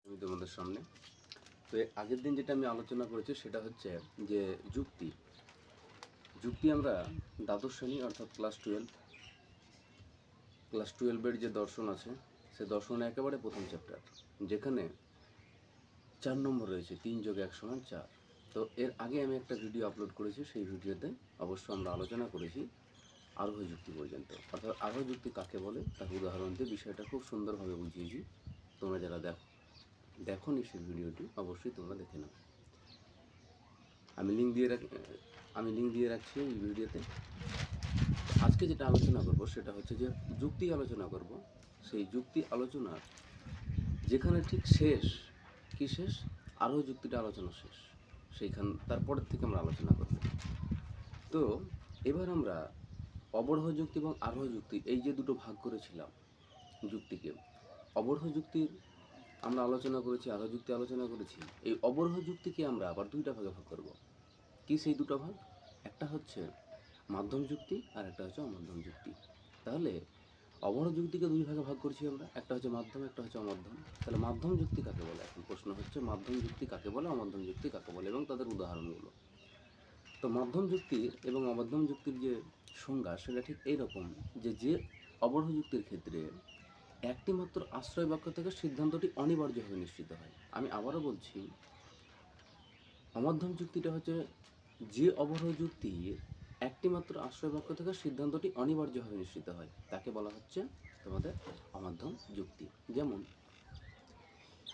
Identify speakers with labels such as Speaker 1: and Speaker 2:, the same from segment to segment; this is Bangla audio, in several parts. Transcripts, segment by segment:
Speaker 1: আমি তোমাদের সামনে তো আগের দিন যেটা আমি আলোচনা করেছি সেটা হচ্ছে যে যুক্তি যুক্তি আমরা দ্বাদশ শ্রেণী অর্থাৎ ক্লাস টুয়েলভের যে দর্শন আছে সে দর্শনে একেবারে প্রথম চ্যাপ্টার, যেখানে 4 নম্বর রয়েছে 3 যোগ 1 সমান 4। তো এর আগে আমি একটা ভিডিও আপলোড করেছি, সেই ভিডিওতে অবশ্য আমরা আলোচনা করেছি আরোহ যুক্তি পর্যন্ত, অর্থাৎ আরোহ যুক্তি কাকে বলে তার উদাহরণ দিয়ে বিষয়টা খুব সুন্দরভাবে বুঝিয়েছি। তোমরা যারা দেখোনি সেই ভিডিওটি অবশ্যই তোমরা দেখে নাও। আমি লিঙ্ক দিয়ে রাখছি এই ভিডিওতে। আজকে যেটা আলোচনা করব সেটা হচ্ছে যে যুক্তি আলোচনা করব। সেই যুক্তি আলোচনার যেখানে ঠিক শেষ আরোহ যুক্তিটা আলোচনা শেষ, তারপরের থেকে আমরা আলোচনা করব। তো এবার আমরা অবরোহ যুক্তি এবং আরোহ যুক্তি এই যে দুটো ভাগ করেছিলাম যুক্তিকে, অবরোহ যুক্তির আমরা আলোচনা করেছি, আরোহ যুক্তি আলোচনা করেছি। এই অবরোহ যুক্তিকে আমরা আবার দুইটা ভাগে ভাগ করব। কি সেই দুটো ভাগ? একটা হচ্ছে মাধ্যম যুক্তি আর একটা হচ্ছে অমাধ্যম যুক্তি। তাহলে অবরোহ যুক্তিকে দুই ভাগে ভাগ করছি আমরা, একটা হচ্ছে মাধ্যম, একটা হচ্ছে অমাধ্যম। তাহলে মাধ্যম যুক্তি কাকে বলে? এখন প্রশ্ন হচ্ছে মাধ্যম যুক্তি কাকে বলে, অমাধ্যম যুক্তি কাকে বলে এবং তাদের উদাহরণগুলো। তো মাধ্যম যুক্তির এবং অমাধ্যম যুক্তির যে সংজ্ঞা সেটা ঠিক এইরকম যে অবরোহ যুক্তির ক্ষেত্রে একটি মাত্র আশ্রয় বাক্য থেকে সিদ্ধান্তটি অনিবার্যভাবে নিশ্চিত হয়। আমি আবারও বলছি, অমাধ্যম যুক্তিটা হচ্ছে যে অবরোহ যুক্তির একটি মাত্র আশ্রয় বাক্য থেকে সিদ্ধান্তটি অনিবার্যভাবে নিশ্চিত হয় তাকে বলা হচ্ছে তোমাদের অমাধ্যম যুক্তি। যেমন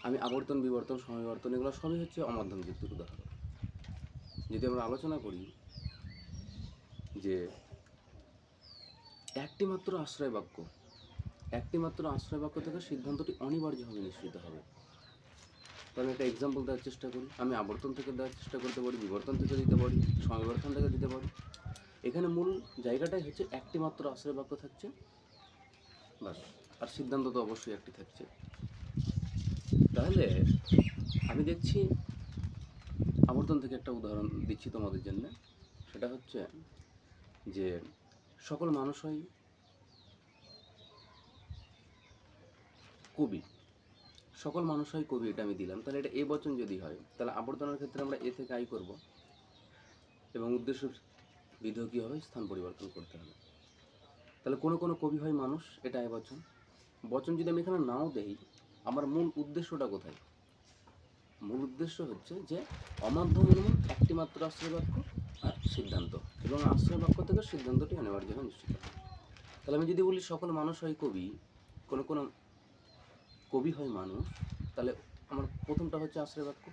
Speaker 1: আমি আবর্তন, বিবর্তন, সমবিবর্তন এগুলো সবই হচ্ছে অমাধ্যম যুক্তির উদাহরণ। যদি আমরা আলোচনা করি যে একটি মাত্র আশ্রয় বাক্য থেকে সিদ্ধান্তটি অনিবার্যভাবে নিশ্চিত হবে, তাহলে একটা এক্সাম্পল দেওয়ার চেষ্টা করি। আমি আবর্তন থেকে দেওয়ার চেষ্টা করতে পারি, বিবর্তন থেকে দিতে পারি, সমবিবর্তন থেকে দিতে পারি। এখানে মূল জায়গাটাই হচ্ছে একটি মাত্র আশ্রয় বাক্য থাকছে, বাস, আর সিদ্ধান্ত তো অবশ্যই একটি থাকছে। তাহলে আমি দেখছি আবর্তন থেকে একটা উদাহরণ দিচ্ছি তোমাদের জন্য। সেটা হচ্ছে যে সকল মানুষই কবি, এটা আমি দিলাম। তাহলে এটা এ বচন যদি হয় তাহলে আবর্তনের ক্ষেত্রে আমরা এ থেকে আই করব এবং উদ্দেশ্য বিধেয় কী হবে? স্থান পরিবর্তন করতে হবে। তাহলে কোনো কবি হয় মানুষ, এটা এ বচন। বচন যদি আমি এখানে নাও দেই, আমার মূল উদ্দেশ্যটা কোথায়? মূল উদ্দেশ্য হচ্ছে যে অমাধ্যম অনুমান একটি মাত্র আশ্রয় বাক্য আর সিদ্ধান্ত, এবং আশ্রয় বাক্য থেকে সিদ্ধান্তটি অনিবার্যভাবে নিশ্চিত হয়। তাহলে আমি যদি বলি সকল মানুষ হয় কবি, কোনো কবি হয় মানুষ, তাহলে আমার প্রথমটা হচ্ছে আশ্রয় বাক্য,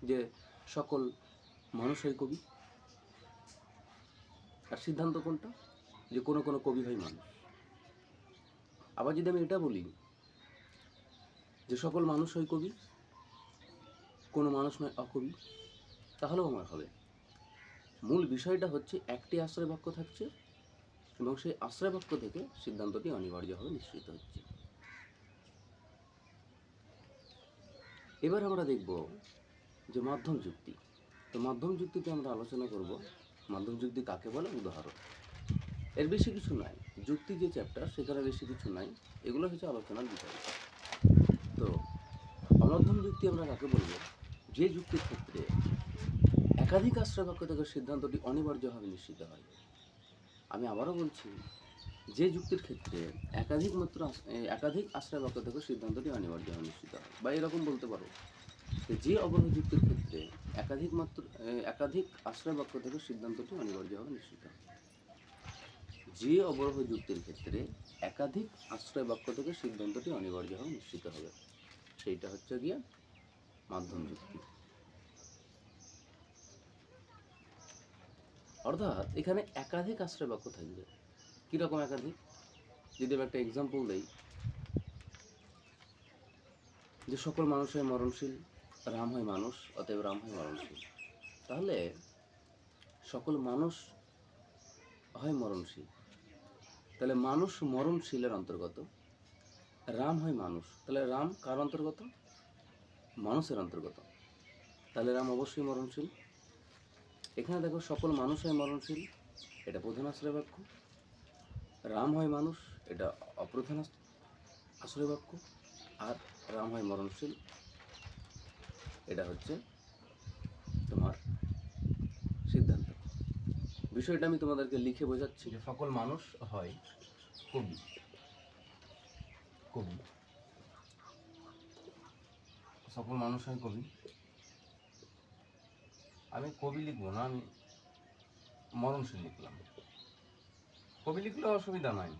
Speaker 1: যে সকল মানুষ হয় কবি। আর সিদ্ধান্ত কোনটা? যে কোনো কবি হয় মানুষ। আবার যদি আমি এটা বলি যে সকল মানুষ হয় কবি, কোনো মানুষ নয় অকবি, তাহলেও আমার হবে। মূল বিষয়টা হচ্ছে একটি আশ্রয় বাক্য থাকছে এবং সেই আশ্রয় বাক্য থেকে সিদ্ধান্তটি অনিবার্যভাবে নিশ্চিত হচ্ছে। এবার আমরা দেখব যে মাধ্যম যুক্তি। তো মাধ্যম যুক্তিতে আমরা আলোচনা করব মাধ্যম যুক্তি কাকে বলে, উদাহরণ। এর বেশি কিছু নাই, যুক্তি যে চ্যাপ্টার সেখানে বেশি কিছু নাই, এগুলো হচ্ছে আলোচনার বিষয়। তো অমাধ্যম যুক্তি আমরা কাকে বলবো? যে যুক্তির ক্ষেত্রে একাধিক আশ্রয় বাক্য থেকে সিদ্ধান্তটি অনিবার্যভাবে নিশ্চিত হয়। আমি আবারও বলছি, যে যুক্তির ক্ষেত্রে একাধিক আশ্রয় বাক্য থেকে সিদ্ধান্তটি অনিবার্যভাবে নিশ্চিত হয়। বা এরকম বলতে পারো যে অবরোহ যুক্তির ক্ষেত্রে একাধিক আশ্রয় বাক্য থেকে সিদ্ধান্তটি অনিবার্যভাবে নিশ্চিত হয়। যে অবরোহ যুক্তির ক্ষেত্রে একাধিক আশ্রয় বাক্য থেকে সিদ্ধান্তটি অনিবার্যভাবে নিশ্চিত হবে, সেইটা হচ্ছে গিয়ে মাধ্যম যুক্তি। অর্থাৎ এখানে একাধিক আশ্রয় বাক্য থাকবে। কীরকম একাধিক? যদি আমি একটা এক্সাম্পল দেই, যে সকল মানুষ হয় মরণশীল, রাম হয় মানুষ, অতএব রাম হয় মরণশীল। তাহলে সকল মানুষ হয় মরণশীল, তাহলে মানুষ মরণশীলের অন্তর্গত। রাম হয় মানুষ, তাহলে রাম কার অন্তর্গত? মানুষের অন্তর্গত। তাহলে রাম অবশ্যই মরণশীল। এখানে দেখো সকল মানুষ হয় মরণশীল, এটা প্রধান আশ্রয় বাক্য। রাম হয় মানুষ, এটা অপ্রধান আশ্রয় বাক্য। আর রাম হয় মরণশীল, এটা হচ্ছে তোমার সিদ্ধান্ত। বিষয়টা আমি তোমাদেরকে লিখে বোঝাচ্ছি যে সকল মানুষ হয় কবি। কবি, সকল মানুষ হয় কবি। আমি কবি লিখবো না, আমি মরণশীল লিখলাম। কবি লিখলে অসুবিধা নাই।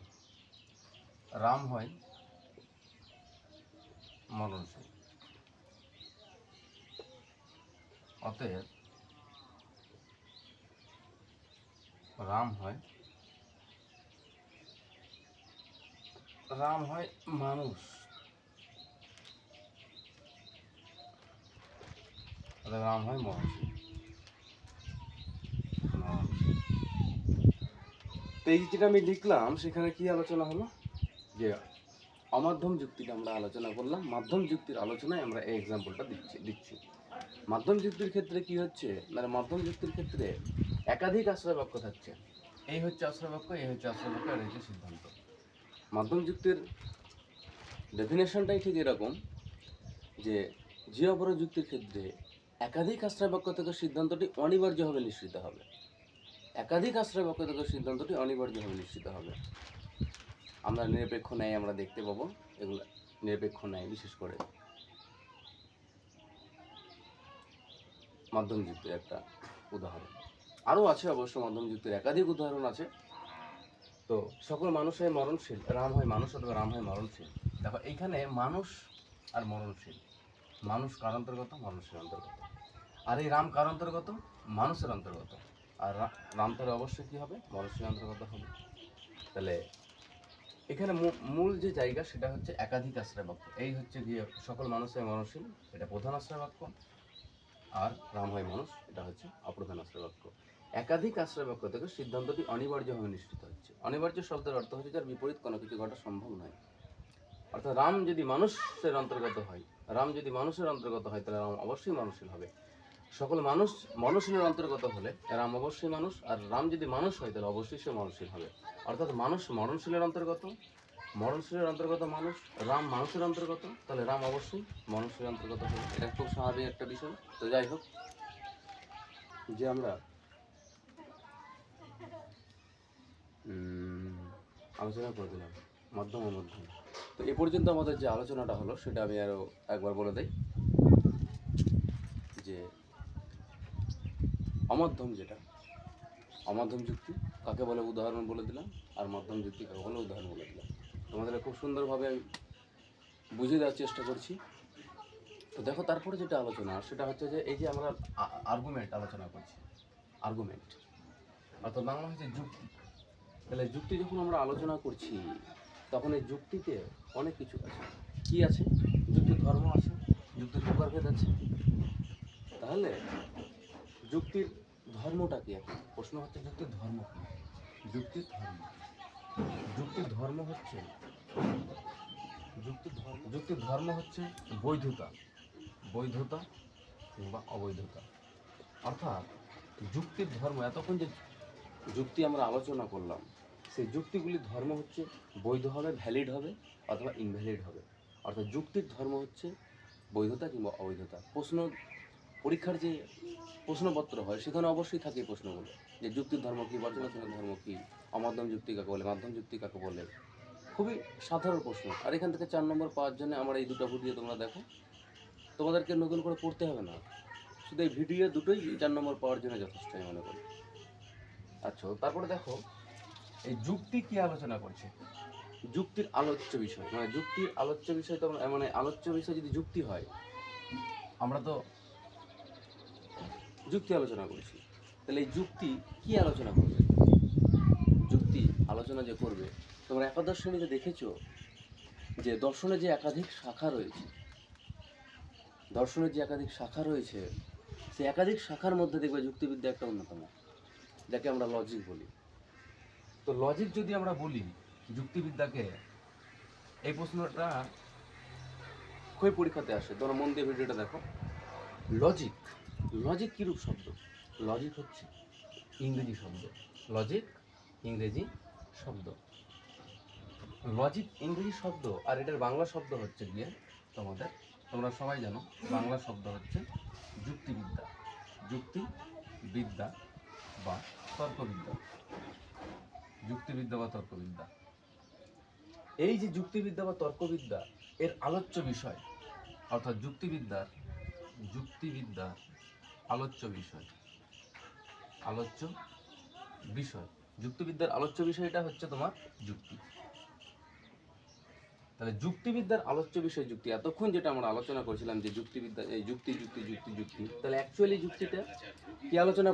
Speaker 1: রাম হয় মরণশীল, অতএব রাম হয় মানুষ, অতএব রাম হয় মরণশীল। তো এই যেটা আমি লিখলাম সেখানে কি আলোচনা হলো যে অমাধ্যম যুক্তিটা আমরা আলোচনা করলাম। মাধ্যম যুক্তির আলোচনায় আমরা এই এক্সাম্পলটা দিচ্ছি। মাধ্যম যুক্তির ক্ষেত্রে কি হচ্ছে, মানে মাধ্যম যুক্তির ক্ষেত্রে একাধিক আশ্রয় বাক্য থাকছে। এই হচ্ছে আশ্রয় বাক্য, এই হচ্ছে আশ্রয় বাক্য, আর এই হচ্ছে সিদ্ধান্ত। মাধ্যম যুক্তির ডেফিনেশনটাই ঠিক এরকম যে যে অপর যুক্তির ক্ষেত্রে একাধিক আশ্রয় বাক্য থেকে সিদ্ধান্তটি অনিবার্যভাবে নিশ্চিত হবে। একাধিক আশ্রয় বাক্য থেকে সিদ্ধান্তটি অনিবার্যভাবে নিশ্চিত হবে। আমরা নিরপেক্ষ ন্যায় আমরা দেখতে পাবো, এগুলো নিরপেক্ষ ন্যায় বিশেষ করে মাধ্যম যুক্তির একটা উদাহরণ। আরও আছে অবশ্য, মাধ্যম যুক্তির একাধিক উদাহরণ আছে। তো সকল মানুষ হয় মরণশীল, রাম হয় মানুষ, অথবা রাম হয় মরণশীল। দেখো এইখানে মানুষ আর মরণশীল, মানুষ কার অন্তর্গত? মানুষের অন্তর্গত। আর এই রাম কার অন্তর্গত? মানুষের অন্তর্গত। আর রাম তাহলে অবশ্যই কী হবে? মানুষের অন্তর্গত হবে। তাহলে এখানে মূল যে জায়গা সেটা হচ্ছে একাধিক আশ্রয় বাক্য। এই হচ্ছে গিয়ে সকল মানুষ হয় মরণশীল, এটা প্রধান আশ্রয় বাক্য। আর রাম হয় মানুষ, এটা হচ্ছে অপ্রধান আশ্রয় বাক্য। একাধিক আশ্রয় বাক্য থেকে সিদ্ধান্তটি অনিবার্যভাবে নিশ্চিত হচ্ছে। অনিবার্য শব্দের অর্থ হচ্ছে যার বিপরীত কোনো কিছু ঘটা সম্ভব নয়। অর্থাৎ রাম যদি মানুষের অন্তর্গত হয়, তাহলে রাম অবশ্যই মানুষশীল হবে। সকল মানুষ মনশীলের অন্তর্গত হলে রাম অবশ্যই মানুষ, আর রাম যদি মানুষ হয় তাহলে অবশ্যই সে মনশীল হবে। অর্থাৎ মানুষ মরণশীলের অন্তর্গত, মরণশীলের অন্তর্গত মানুষ, রাম মানুষের অন্তর্গত, তাহলে রাম অবশ্যই মনশীলের অন্তর্গত হবে। এটা খুব স্বাভাবিক একটা বিষয়। তো যাই হোক, যে আমরা আলোচনা করে দিলাম মাধ্যম অমাধ্যম। তো এ পর্যন্ত আমাদের যে আলোচনাটা হলো সেটা আমি আরও একবার বলে দিই যে অমাধ্যম যেটা, অমাধ্যম যুক্তি কাকে বলে উদাহরণ বলে দিলাম, আর মাধ্যম যুক্তি কাকে বলে উদাহরণ বলে দিলাম। তোমাদের খুব সুন্দরভাবে আমি বুঝিয়ে দেওয়ার চেষ্টা করছি। তো দেখো তারপরে যেটা আলোচনা সেটা হচ্ছে যে এই যে আমরা আর্গুমেন্ট আলোচনা করছি, আর্গুমেন্ট অর্থাৎ বাংলা হচ্ছে যুক্তি। তাহলে যুক্তি যখন আমরা আলোচনা করছি তখন এই যুক্তিতে অনেক কিছু আছে। কি আছে? যুক্তির ধর্ম আছে, যুক্তির প্রকারভেদ আছে। তাহলে যুক্তির ধর্মটা কি? এখন প্রশ্ন হচ্ছে যুক্তির ধর্ম কি? যুক্তির ধর্ম হচ্ছে বৈধতা, বৈধতা কিংবা অবৈধতা। অর্থাৎ যুক্তির ধর্ম, এতক্ষণ যে যুক্তি আমরা আলোচনা করলাম সেই যুক্তিগুলির ধর্ম হচ্ছে বৈধ হবে, ভ্যালিড হবে অথবা ইনভ্যালিড হবে। অর্থাৎ যুক্তির ধর্ম হচ্ছে বৈধতা কিংবা অবৈধতা। পরীক্ষার যে প্রশ্নপত্র হয় সেখানে অবশ্যই থাকে এই প্রশ্নগুলো যে যুক্তির ধর্ম কী, বচনাত্মক ধর্ম কী, অমাধ্যম যুক্তি কাকে বলে, মাধ্যম যুক্তি কাকে বলে। খুবই সাধারণ প্রশ্ন। আর এখান থেকে 4 নম্বর পাওয়ার জন্য আমার এই দুটো ভিডিও তোমরা দেখো, তোমাদেরকে নতুন করে পড়তে হবে না, শুধু এই ভিডিও দুটোই 4 নম্বর পাওয়ার জন্য যথেষ্ট আমি মনে করি। আচ্ছা, তারপরে দেখো এই যুক্তি কি আলোচনা করছে, যুক্তির আলোচ্য বিষয়, মানে যুক্তির আলোচ্য বিষয় তো মানে আলোচ্য বিষয় যদি যুক্তি হয়, আমরা তো যুক্তি আলোচনা করছি, তাহলে এই যুক্তি কি আলোচনা করবে? যুক্তি আলোচনা যে করবে, তোমরা একাদশ শ্রেণীতে দেখেছো যে দর্শনে যে একাধিক শাখা রয়েছে, সেই একাধিক শাখার মধ্যে দেখবে যুক্তিবিদ্যা একটা অন্যতম, যাকে আমরা লজিক বলি। তো লজিক যদি আমরা বলি যুক্তিবিদ্যাকে, এই প্রশ্নটা খুবই পরীক্ষাতে আসে, তোমরা মন দিয়ে ভিডিওটা দেখো। লজিক কিরূপ শব্দ? লজিক হচ্ছে ইংরেজি শব্দ। লজিক ইংরেজি শব্দ, আর এটার বাংলা শব্দ হচ্ছে গিয়ে তোমাদের তোমরা সবাই জানো বাংলা শব্দ হচ্ছে যুক্তিবিদ্যা, যুক্তিবিদ্যা বা তর্কবিদ্যা, যুক্তিবিদ্যা বা তর্কবিদ্যা। এই যে যুক্তিবিদ্যা বা তর্কবিদ্যা এর আলোচ্য বিষয়, অর্থাৎ যুক্তিবিদ্যার আলোচ্য বিষয়, যুক্তিবিদ্যার আলোচ্য বিষয়টা হচ্ছে তোমার যুক্তি। তাহলে যুক্তিবিদ্যার আলোচ্য বিষয় যুক্তি। এতক্ষণ যেটা আমরা আলোচনা করছিলাম যে যুক্তিবিদ্যা, এই যুক্তি, তাহলে অ্যাকচুয়ালি যুক্তিটা কি আলোচনা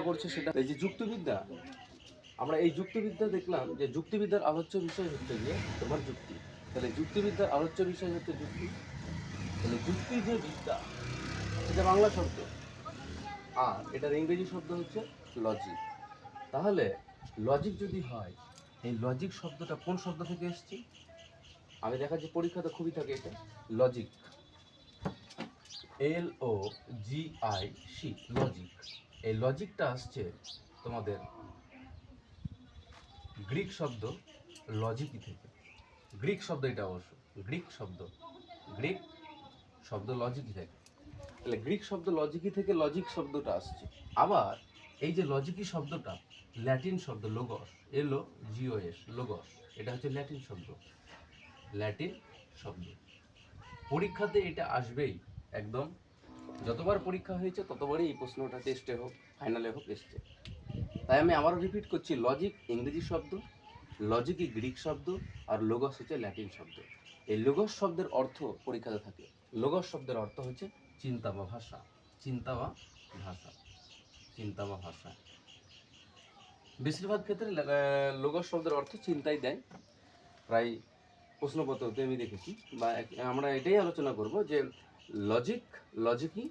Speaker 1: করছে সেটা এই যে যুক্তিবিদ্যা। আমরা এই যুক্তিবিদ্যা দেখলাম যে যুক্তিবিদ্যার আলোচ্য বিষয় হচ্ছে গিয়ে তোমার যুক্তি। তাহলে যুক্তিবিদ্যার আলোচ্য বিষয় হচ্ছে যুক্তি। তাহলে যুক্তি যে বিদ্যা, সেটা বাংলা শব্দ, আর এটার ইংরেজি শব্দ হচ্ছে লজিক। তাহলে লজিক যদি হয়, এই লজিক শব্দটা কোন শব্দ থেকে এসেছে? আমি দেখাচ্ছি, পরীক্ষাতে খুবই থাকে এটা, লজিক, LOGIC, লজিক। এই লজিকটা আসছে তোমাদের গ্রিক শব্দ লজিকি থেকে। গ্রিক শব্দ এটা অবশ্য, গ্রিক শব্দ লজিকি থেকে। তাহলে গ্রিক শব্দ লজিকি থেকে লজিক শব্দটা আসছে। আবার এই যে লজিকি শব্দটা ল্যাটিন শব্দ লোগস, LOGOS, লোগস, এটা হচ্ছে ল্যাটিন শব্দ। পরীক্ষাতে এটা আসবেই একদম। যতবার পরীক্ষা হয়েছে ততবারই এই প্রশ্নটা টেস্টে হোক, ফাইনালে হোক, এসছে। তাই আমি আবারও রিপিট করছি, লজিক ইংরেজি শব্দ, লজিকই গ্রিক শব্দ, আর লোগস হচ্ছে ল্যাটিন শব্দ। এই লোগস শব্দের অর্থ পরীক্ষাতে থাকে। লোগস শব্দের অর্থ হচ্ছে চিন্তা বা ভাষা, বেশিরভাগ ক্ষেত্রে লোগস শব্দের অর্থ চিন্তাই দেয়। প্রায় প্রশ্নপত্রতে আমি দেখেছি, বা আমরা এটাই আলোচনা করব যে লজিকই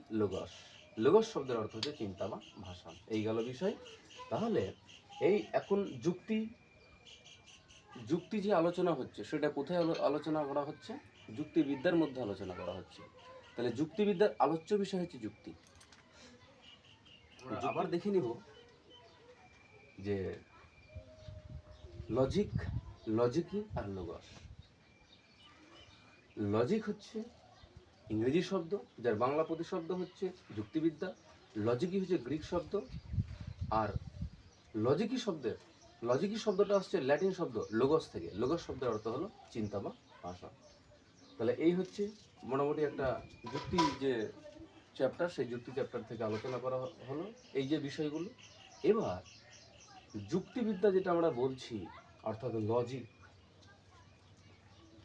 Speaker 1: লোগস শব্দের অর্থ হচ্ছে চিন্তা বা ভাষা। এই গেল বিষয়। তাহলে এই এখন যুক্তি যে আলোচনা হচ্ছে সেটা কোথায় আলোচনা করা হচ্ছে? যুক্তিবিদ্যার মধ্যে আলোচনা করা হচ্ছে। তাহলে যুক্তিবিদ্যার আলোচ্য বিষয় হচ্ছে যুক্তি। আবার দেখে নিব যে লজিকই আর লোগস। লজিক হচ্ছে ইংরেজি শব্দ, যার বাংলা প্রতিশব্দ হচ্ছে যুক্তিবিদ্যা। লজিকই হচ্ছে গ্রিক শব্দ, আর লজিকই শব্দটা আসছে ল্যাটিন শব্দ লোগস থেকে। লোগস শব্দের অর্থ হলো চিন্তা বা ভাষা। তাহলে এই হচ্ছে মোটামুটি একটা যুক্তি যে চ্যাপ্টার, সেই যুক্তি চ্যাপ্টার থেকে আলোচনা করা হলো এই যে বিষয়গুলো। এবার যুক্তিবিদ্যা যেটা আমরা বলছি, অর্থাৎ লজিক,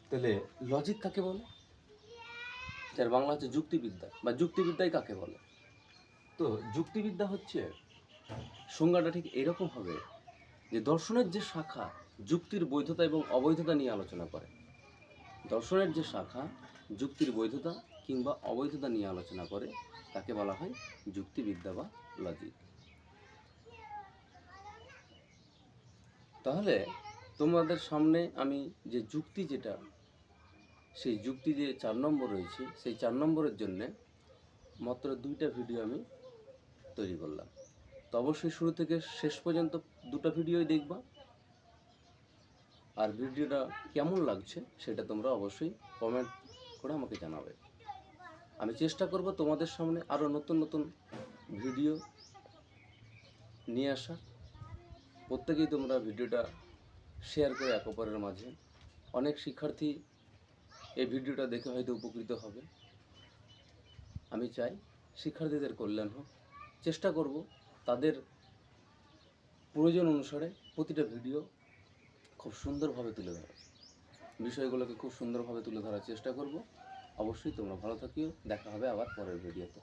Speaker 1: তাহলে লজিক কাকে বলে? যার বাংলা হচ্ছে যুক্তিবিদ্যা, বা যুক্তিবিদ্যাই কাকে বলে? তো যুক্তিবিদ্যা হচ্ছে, সংজ্ঞাটা ঠিক এরকম হবে যে দর্শনের যে শাখা যুক্তির বৈধতা এবং অবৈধতা নিয়ে আলোচনা করে। দর্শনের যে শাখা যুক্তির বৈধতা কিংবা অবৈধতা নিয়ে আলোচনা করে তাকে বলা হয় যুক্তিবিদ্যা বা লজিক। তাহলে তোমাদের সামনে আমি যে যুক্তি যেটা, সেই যুক্তি যে 4 নম্বর রয়েছে, সেই 4 নম্বরের জন্যে মাত্র 2টা ভিডিও আমি তৈরি করলাম। তো অবশ্যই শুরু থেকে শেষ পর্যন্ত 2টা ভিডিওই দেখবা, আর ভিডিওটা কেমন লাগছে সেটা তোমরা অবশ্যই কমেন্ট করে আমাকে জানাবে। আমি চেষ্টা করব তোমাদের সামনে আরও নতুন ভিডিও নিয়ে আসা। প্রত্যেকেই তোমরা ভিডিওটা শেয়ার করে এক অপরের মাঝে। অনেক শিক্ষার্থী এই ভিডিওটা দেখে হয়তো উপকৃত হবে। আমি চাই শিক্ষার্থীদের কল্যাণ হোক। চেষ্টা করব তাদের প্রয়োজন অনুসারে প্রতিটা ভিডিও খুব সুন্দরভাবে তুলে ধরা, বিষয়গুলোকে খুব সুন্দরভাবে তুলে ধরার চেষ্টা করব। অবশ্যই তোমরা ভালো থাকিও। দেখা হবে আবার পরের ভিডিওতে।